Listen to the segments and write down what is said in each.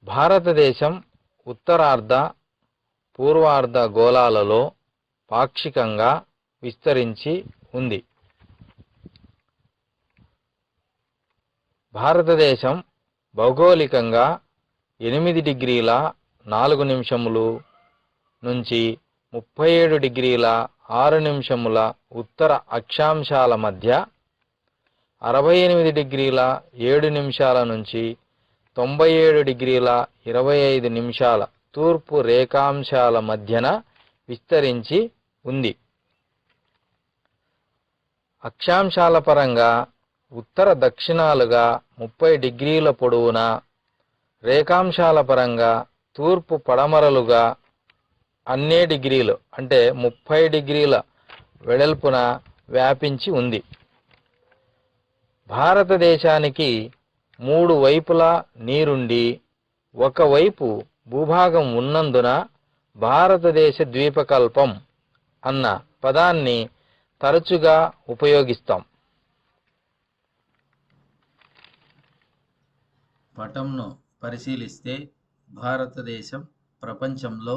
భారతదేశం ఉత్తరార్ధ, పూర్వార్ధ గోళాలలో పాక్షికంగా విస్తరించి ఉంది. భారతదేశం భౌగోళికంగా 8 డిగ్రీల 4 నిమిషములు నుంచి 37 డిగ్రీల 6 నిమిషముల ఉత్తర అక్షాంశాల మధ్య, 68 డిగ్రీల 7 నిమిషాల నుంచి 97 డిగ్రీల 25 నిమిషాల తూర్పు రేఖాంశాల మధ్యన విస్తరించి ఉంది. అక్షాంశాల పరంగా ఉత్తర దక్షిణాలుగా 30 డిగ్రీల పొడవున, రేఖాంశాల పరంగా తూర్పు పడమరలుగా అన్నే డిగ్రీలు అంటే 30 డిగ్రీల వెడల్పున వ్యాపించి ఉంది. భారతదేశానికి 3 వైపులా నీరుండి ఒకవైపు భూభాగం ఉన్నందున భారతదేశ ద్వీపకల్పం అన్న పదాన్ని తరచుగా ఉపయోగిస్తాం. పటంను పరిశీలిస్తే భారతదేశం ప్రపంచంలో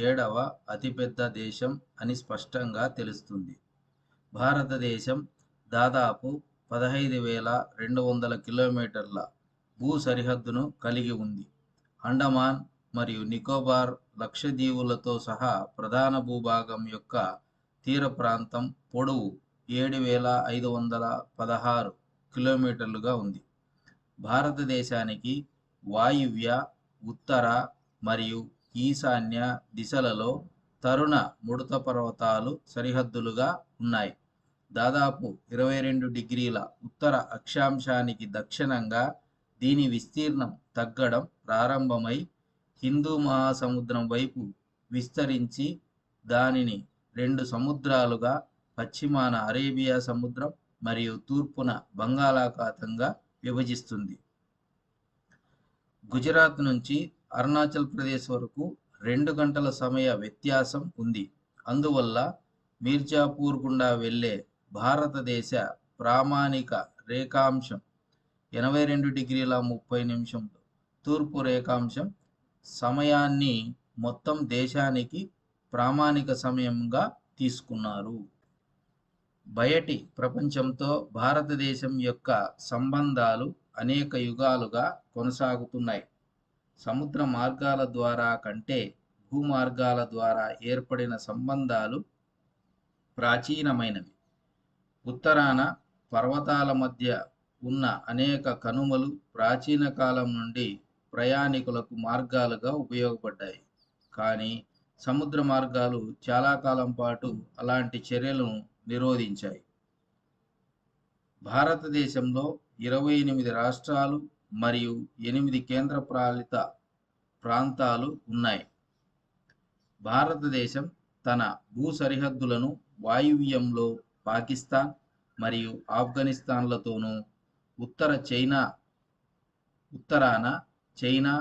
7వ అతిపెద్ద దేశం అని స్పష్టంగా తెలుస్తుంది. భారతదేశం దాదాపు 15,200 కిలోమీటర్ల భూ సరిహద్దును కలిగి ఉంది. అండమాన్ మరియు నికోబార్ లక్షద్వీపులతో సహా ప్రధాన భూభాగం యొక్క తీర ప్రాంతం పొడవు 7,516 కిలోమీటర్లుగా ఉంది. భారతదేశానికి వాయువ్య, ఉత్తర మరియు ఈశాన్య దిశలలో తరుణ ముడత పర్వతాలు సరిహద్దులుగా ఉన్నాయి. దాదాపు 22 డిగ్రీల ఉత్తర అక్షాంశానికి దక్షిణంగా దీని విస్తీర్ణం తగ్గడం ప్రారంభమై హిందూ మహాసముద్రం వైపు విస్తరించి దానిని 2 సముద్రాలుగా పశ్చిమాన అరేబియా సముద్రం మరియు తూర్పున బంగాళాఖాతంగా విభజిస్తుంది. గుజరాత్ నుంచి అరుణాచల్ ప్రదేశ్ వరకు 2 గంటల సమయ వ్యత్యాసం ఉంది. అందువల్ల మీర్జాపూర్ గుండా వెళ్ళే భారతదేశ ప్రామాణిక రేఖాంశం 82 డిగ్రీల 30 నిమిషంలో, తూర్పు రేఖాంశం సమయాన్ని మొత్తం దేశానికి ప్రామాణిక సమయంగా తీసుకున్నారు. బయటి ప్రపంచంతో భారతదేశం యొక్క సంబంధాలు అనేక యుగాలుగా కొనసాగుతున్నాయి. సముద్ర మార్గాల ద్వారా కంటే భూమార్గాల ద్వారా ఏర్పడిన సంబంధాలు ప్రాచీనమైనవి. ఉత్తరాన పర్వతాల మధ్య ఉన్న అనేక కనుమలు ప్రాచీన కాలం నుండి ప్రయాణికులకు మార్గాలుగా ఉపయోగపడ్డాయి. కానీ సముద్ర మార్గాలు చాలా కాలం పాటు అలాంటి చర్యలను నిరోధించాయి. భారతదేశంలో 28 రాష్ట్రాలు మరియు 8 కేంద్రపాలిత ప్రాంతాలు ఉన్నాయి. భారతదేశం తన భూ సరిహద్దులను వాయువ్యంలో పాకిస్తాన్ మరియు ఆఫ్ఘనిస్తాన్లతోనూ, ఉత్తరాన చైనా,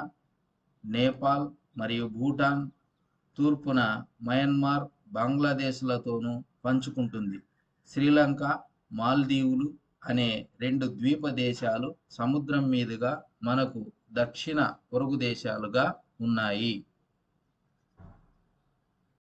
నేపాల్ మరియు భూటాన్, తూర్పున మయన్మార్, బంగ్లాదేశ్లతోనూ పంచుకుంటుంది. శ్రీలంక, మాల్దీవులు అనే 2 ద్వీప దేశాలు సముద్రం మీదుగా మనకు దక్షిణ పొరుగు దేశాలుగా ఉన్నాయి.